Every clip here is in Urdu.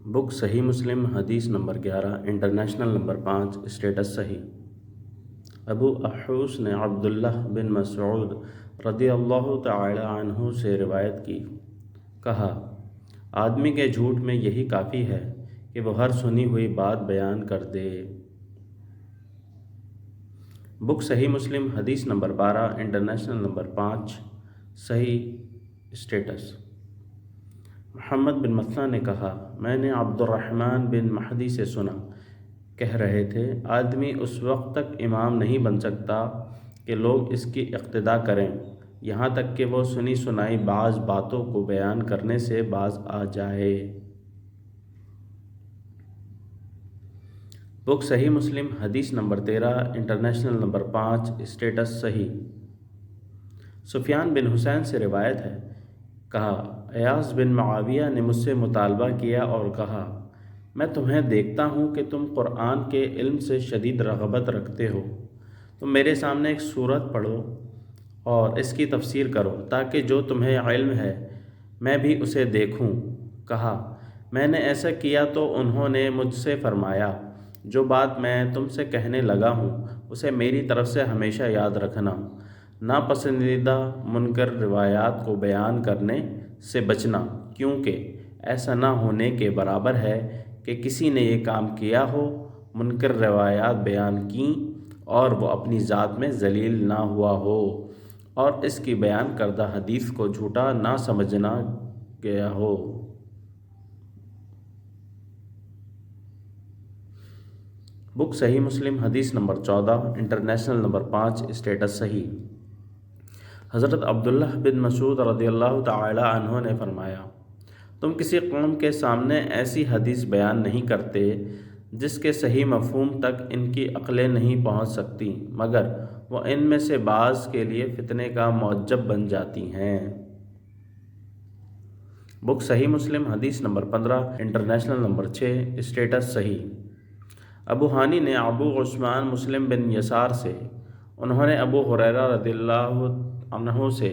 بک صحیح مسلم حدیث نمبر 11 انٹرنیشنل نمبر 5 اسٹیٹس صحیح۔ ابو احوص نے عبداللہ بن مسعود رضی اللہ تعالی عنہ سے روایت کی، کہا آدمی کے جھوٹ میں یہی کافی ہے کہ وہ ہر سنی ہوئی بات بیان کر دے۔ بک صحیح مسلم حدیث نمبر 12 انٹرنیشنل نمبر 5 صحیح اسٹیٹس۔ محمد بن مثنى نے کہا میں نے عبد الرحمن بن مہدی سے سنا، کہہ رہے تھے آدمی اس وقت تک امام نہیں بن سکتا کہ لوگ اس کی اقتداء کریں یہاں تک کہ وہ سنی سنائی بعض باتوں کو بیان کرنے سے باز آ جائے۔ بک صحیح مسلم حدیث نمبر 13 انٹرنیشنل نمبر 5 اسٹیٹس صحیح۔ سفیان بن حسین سے روایت ہے، کہا ایاس بن معاویہ نے مجھ سے مطالبہ کیا اور کہا میں تمہیں دیکھتا ہوں کہ تم قرآن کے علم سے شدید رغبت رکھتے ہو، تم میرے سامنے ایک سورت پڑھو اور اس کی تفسیر کرو تاکہ جو تمہیں علم ہے میں بھی اسے دیکھوں۔ کہا میں نے ایسا کیا تو انہوں نے مجھ سے فرمایا جو بات میں تم سے کہنے لگا ہوں اسے میری طرف سے ہمیشہ یاد رکھنا، ناپسندیدہ منکر روایات کو بیان کرنے سے بچنا، کیونکہ ایسا نہ ہونے کے برابر ہے کہ کسی نے یہ کام کیا ہو، منکر روایات بیان کیں اور وہ اپنی ذات میں ذلیل نہ ہوا ہو اور اس کی بیان کردہ حدیث کو جھوٹا نہ سمجھنا گیا ہو۔ بک صحیح مسلم حدیث نمبر 14 انٹرنیشنل نمبر 5 اسٹیٹس صحیح۔ حضرت عبداللہ بن مسعود رضی اللہ تعالی عنہ نے فرمایا تم کسی قوم کے سامنے ایسی حدیث بیان نہیں کرتے جس کے صحیح مفہوم تک ان کی عقلیں نہیں پہنچ سکتی مگر وہ ان میں سے بعض کے لیے فتنے کا موجب بن جاتی ہیں۔ بک صحیح مسلم حدیث نمبر 15 انٹرنیشنل نمبر 6 اسٹیٹس صحیح۔ ابو ہانی نے ابو عثمان مسلم بن یسار سے، انہوں نے ابو ہریرہ رضی اللہ عنہ سے،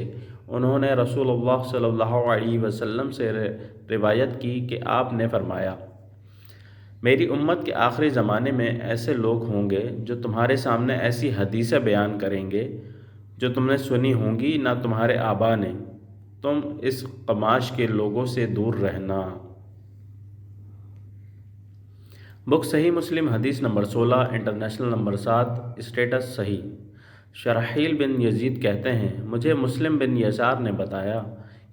انہوں نے رسول اللہ صلی اللہ علیہ وسلم سے روایت کی کہ آپ نے فرمایا میری امت کے آخری زمانے میں ایسے لوگ ہوں گے جو تمہارے سامنے ایسی حدیثیں بیان کریں گے جو تم نے سنی ہوں گی نہ تمہارے آبا نے، تم اس قماش کے لوگوں سے دور رہنا۔ بک صحیح مسلم حدیث نمبر 16 انٹرنیشنل نمبر 7 اسٹیٹس صحیح۔ شرحیل بن یزید کہتے ہیں مجھے مسلم بن یسار نے بتایا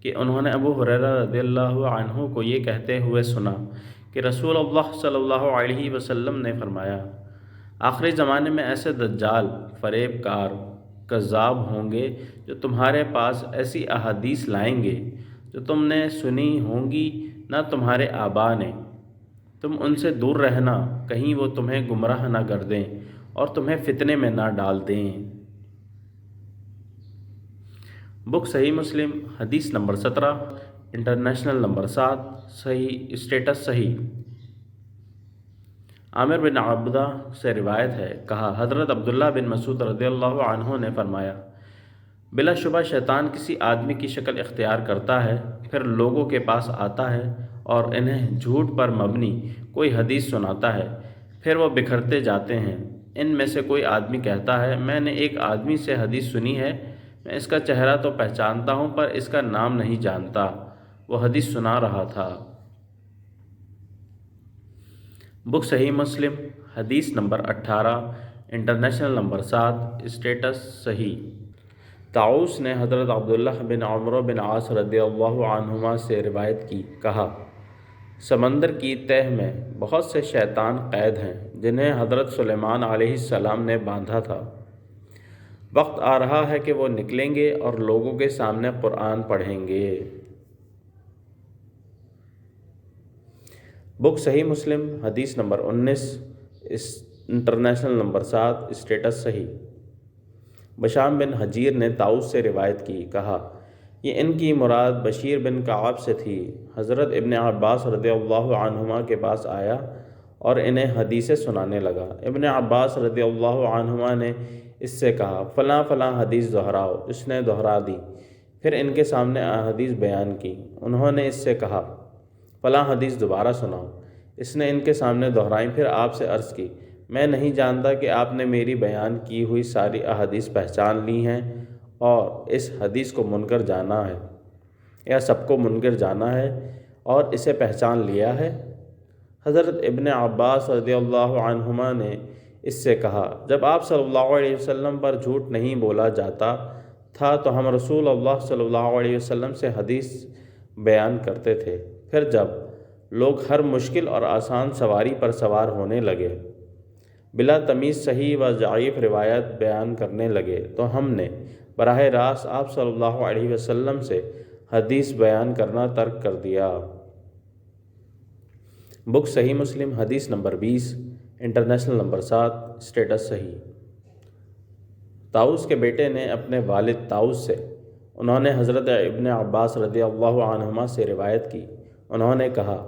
کہ انہوں نے ابو ہریرہ رضی اللہ عنہ کو یہ کہتے ہوئے سنا کہ رسول اللہ صلی اللہ علیہ وسلم نے فرمایا آخری زمانے میں ایسے دجال، فریب کار، کذاب ہوں گے جو تمہارے پاس ایسی احادیث لائیں گے جو تم نے سنی ہوں گی نہ تمہارے آبا نے، تم ان سے دور رہنا کہیں وہ تمہیں گمراہ نہ کر دیں اور تمہیں فتنے میں نہ ڈال دیں۔ بک صحیح مسلم حدیث نمبر 17 انٹرنیشنل نمبر 7 صحیح اسٹیٹس صحیح۔ عامر بن عبدہ سے روایت ہے، کہا حضرت عبداللہ بن مسعود رضی اللہ عنہ نے فرمایا بلا شبہ شیطان کسی آدمی کی شکل اختیار کرتا ہے، پھر لوگوں کے پاس آتا ہے اور انہیں جھوٹ پر مبنی کوئی حدیث سناتا ہے، پھر وہ بکھرتے جاتے ہیں۔ ان میں سے کوئی آدمی کہتا ہے میں نے ایک آدمی سے حدیث سنی ہے، میں اس کا چہرہ تو پہچانتا ہوں پر اس کا نام نہیں جانتا، وہ حدیث سنا رہا تھا۔ بک صحیح مسلم حدیث نمبر 18 انٹرنیشنل نمبر 7 اسٹیٹس صحیح۔ طاؤس نے حضرت عبداللہ بن عمرو بن عاص رضی اللہ عنہما سے روایت کی، کہا سمندر کی تہ میں بہت سے شیطان قید ہیں جنہیں حضرت سلیمان علیہ السلام نے باندھا تھا، وقت آ رہا ہے کہ وہ نکلیں گے اور لوگوں کے سامنے قرآن پڑھیں گے۔ بک صحیح مسلم حدیث نمبر 19 انٹرنیشنل نمبر 7 اسٹیٹس صحیح۔ بشام بن حجیر نے طاؤس سے روایت کی، کہا یہ ان کی مراد بشیر بن کعب سے تھی، حضرت ابن عباس رضی اللہ عنہما کے پاس آیا اور انہیں حدیثیں سنانے لگا۔ ابن عباس رضی اللہ عنہما نے اس سے کہا فلاں فلاں حدیث دہراؤ، اس نے دہرا دی، پھر ان کے سامنے احادیث بیان کی۔ انہوں نے اس سے کہا فلاں حدیث دوبارہ سناؤ، اس نے ان کے سامنے دہرائیں، پھر آپ سے عرض کی، میں نہیں جانتا کہ آپ نے میری بیان کی ہوئی ساری احادیث پہچان لی ہیں اور اس حدیث کو منکر جانا ہے یا سب کو منکر جانا ہے اور اسے پہچان لیا ہے؟ حضرت ابن عباس رضی اللہ عنہما نے اس سے کہا، جب آپ صلی اللہ علیہ وسلم پر جھوٹ نہیں بولا جاتا تھا تو ہم رسول اللہ صلی اللہ علیہ وسلم سے حدیث بیان کرتے تھے، پھر جب لوگ ہر مشکل اور آسان سواری پر سوار ہونے لگے، بلا تمیز صحیح و ضعیف روایت بیان کرنے لگے، تو ہم نے براہ راست آپ صلی اللہ علیہ وسلم سے حدیث بیان کرنا ترک کر دیا۔ بک صحیح مسلم، حدیث نمبر 20، انٹرنیشنل نمبر 7، اسٹیٹس صحیح۔ طاؤس کے بیٹے نے اپنے والد طاؤس سے، انہوں نے حضرت ابن عباس رضی اللہ عنہما سے روایت کی، انہوں نے کہا،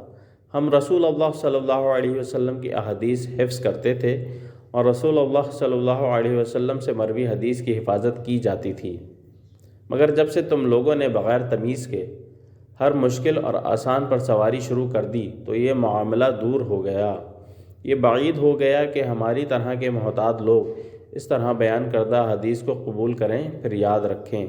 ہم رسول اللہ صلی اللہ علیہ وسلم کی احادیث حفظ کرتے تھے اور رسول اللہ صلی اللہ علیہ وسلم سے مروی حدیث کی حفاظت کی جاتی تھی، مگر جب سے تم لوگوں نے بغیر تمیز کے ہر مشکل اور آسان پر سواری شروع کر دی تو یہ معاملہ دور ہو گیا، یہ بعید ہو گیا کہ ہماری طرح کے محتاط لوگ اس طرح بیان کردہ حدیث کو قبول کریں، پھر یاد رکھیں